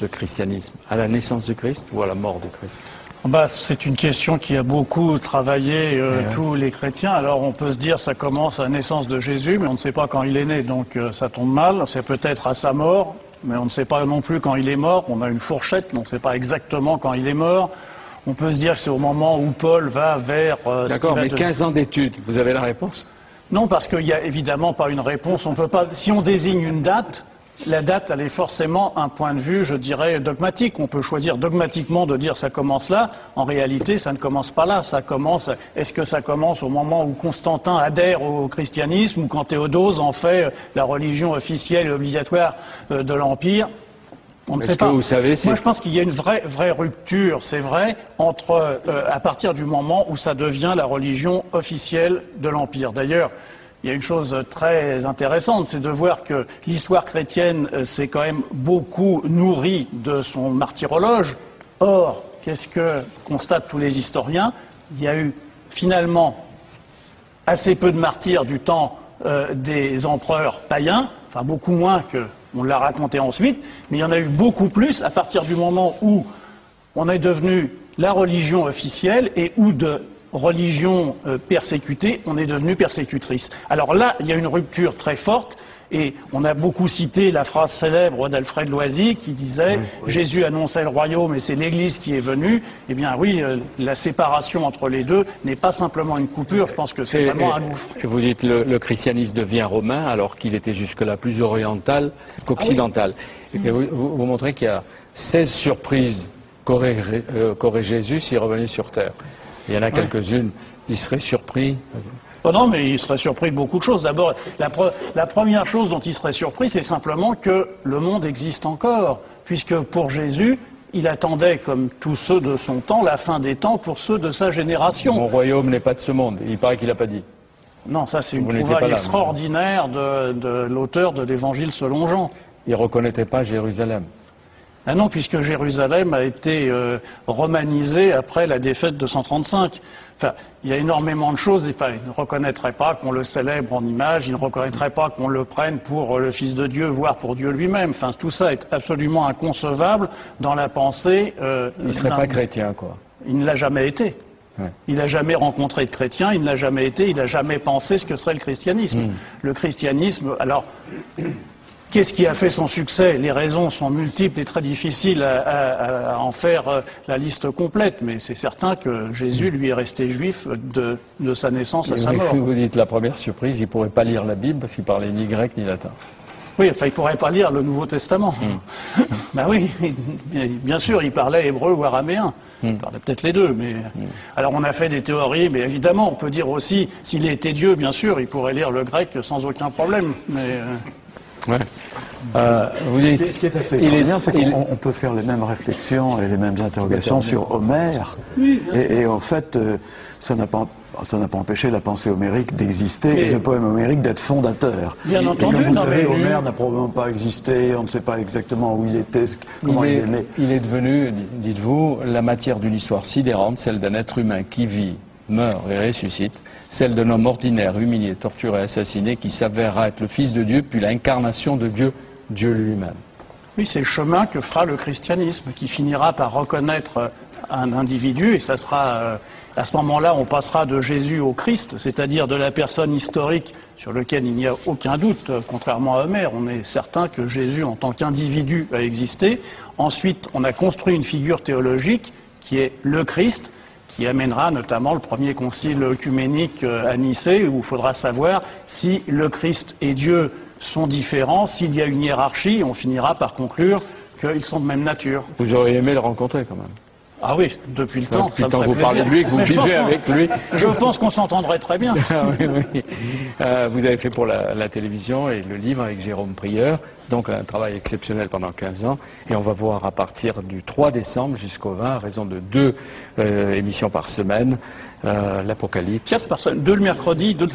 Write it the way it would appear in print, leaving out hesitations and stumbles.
le christianisme? À la naissance du Christ ou à la mort du Christ? C'est une question qui a beaucoup travaillé tous les chrétiens. Alors on peut se dire ça commence à la naissance de Jésus, mais on ne sait pas quand il est né, donc ça tombe mal. C'est peut-être à sa mort, mais on ne sait pas non plus quand il est mort. On a une fourchette, mais on ne sait pas exactement quand il est mort. On peut se dire que c'est au moment où Paul va vers... D'accord, mais 15 ans d'études, vous avez la réponse? Non, parce qu'il n'y a évidemment pas une réponse. On peut pas. Si on désigne une date, la date, elle est forcément un point de vue, je dirais, dogmatique. On peut choisir dogmatiquement de dire ça commence là. En réalité, ça ne commence pas là. Ça commence. Est-ce que ça commence au moment où Constantin adhère au christianisme ou quand Théodose en fait la religion officielle et obligatoire de l'Empire? On ne sait pas. Vous savez, moi, je pense qu'il y a une vraie rupture, c'est vrai, entre à partir du moment où ça devient la religion officielle de l'Empire. D'ailleurs, il y a une chose très intéressante, c'est de voir que l'histoire chrétienne s'est quand même beaucoup nourrie de son martyrologe. Or, qu'est-ce que constatent tous les historiens? Il y a eu finalement assez peu de martyrs du temps des empereurs païens, enfin beaucoup moins que on l'a raconté ensuite, mais il y en a eu beaucoup plus à partir du moment où on est devenu la religion officielle et où de religion persécutée, on est devenu persécutrice. Alors là, il y a une rupture très forte et on a beaucoup cité la phrase célèbre d'Alfred Loisy qui disait « Jésus annonçait le royaume et c'est l'Église qui est venue ». Eh bien oui, la séparation entre les deux n'est pas simplement une coupure, je pense que c'est vraiment un gouffre. Et vous dites le christianisme devient romain alors qu'il était jusque-là plus oriental qu'occidental. Et vous montrez qu'il y a 16 surprises qu'aurait Jésus s'il revenait sur Terre. Il y en a quelques-unes, il serait surpris. Oh non, mais il serait surpris de beaucoup de choses. D'abord, la première chose dont il serait surpris, c'est simplement que le monde existe encore. Puisque pour Jésus, il attendait, comme tous ceux de son temps, la fin des temps pour ceux de sa génération. Mon royaume n'est pas de ce monde. Il paraît qu'il n'a pas dit. Non, ça c'est une trouvaille extraordinaire de l'auteur de l'Évangile selon Jean. Il ne reconnaissait pas Jérusalem. Ah non, puisque Jérusalem a été romanisée après la défaite de 135. Enfin, il y a énormément de choses. Enfin, il ne reconnaîtrait pas qu'on le célèbre en image, il ne reconnaîtrait pas qu'on le prenne pour le Fils de Dieu, voire pour Dieu lui-même. Enfin, tout ça est absolument inconcevable dans la pensée. Il ne serait pas chrétien, quoi. Il ne l'a jamais été. Ouais. Il n'a jamais rencontré de chrétien, il ne l'a jamais été, il n'a jamais pensé ce que serait le christianisme. Le christianisme, alors... Qu'est-ce qui a fait son succès? Les raisons sont multiples et très difficiles à en faire la liste complète, mais c'est certain que Jésus, lui, est resté juif de sa naissance à sa mort. Vous dites la première surprise, il ne pourrait pas lire la Bible parce qu'il parlait ni grec ni latin. Oui, enfin, il ne pourrait pas lire le Nouveau Testament. Ben oui, bien sûr, il parlait hébreu ou araméen. Il parlait peut-être les deux, mais... Alors, on a fait des théories, mais évidemment, on peut dire aussi, s'il était Dieu, bien sûr, il pourrait lire le grec sans aucun problème, mais... Ouais. Vous dites, ce qui est assez extraordinaire, c'est qu'on peut faire les mêmes réflexions et les mêmes interrogations sur Homère. Oui, et en fait, ça n'a pas empêché la pensée homérique d'exister et le poème homérique d'être fondateur. Bien entendu. Et comme vous savez, Homère n'a probablement pas existé, on ne sait pas exactement où il était, comment il est né. Il est devenu, dites-vous, la matière d'une histoire sidérante, celle d'un être humain qui vit, meurt et ressuscite. Celle d'un homme ordinaire, humilié, torturé, assassiné, qui s'avérera être le Fils de Dieu, puis l'incarnation de Dieu, Dieu lui-même. Oui, c'est le chemin que fera le christianisme, qui finira par reconnaître un individu, et ça sera, à ce moment-là, on passera de Jésus au Christ, c'est-à-dire de la personne historique sur laquelle il n'y a aucun doute, contrairement à Homère. On est certain que Jésus, en tant qu'individu, a existé. Ensuite, on a construit une figure théologique qui est le Christ, qui amènera notamment le premier concile œcuménique à Nicée, où il faudra savoir si le Christ et Dieu sont différents, s'il y a une hiérarchie, on finira par conclure qu'ils sont de même nature. Vous auriez aimé le rencontrer quand même? Ah oui, depuis le temps. Depuis le temps que vous parlez de lui, que vous vivez avec lui. Je pense qu'on s'entendrait très bien. Oui. Vous avez fait pour la télévision et le livre avec Jérôme Prieur, donc un travail exceptionnel pendant 15 ans. Et on va voir à partir du 3 décembre jusqu'au 20, à raison de 2 émissions par semaine, l'Apocalypse. 4 par semaine, 2 le mercredi, 2 le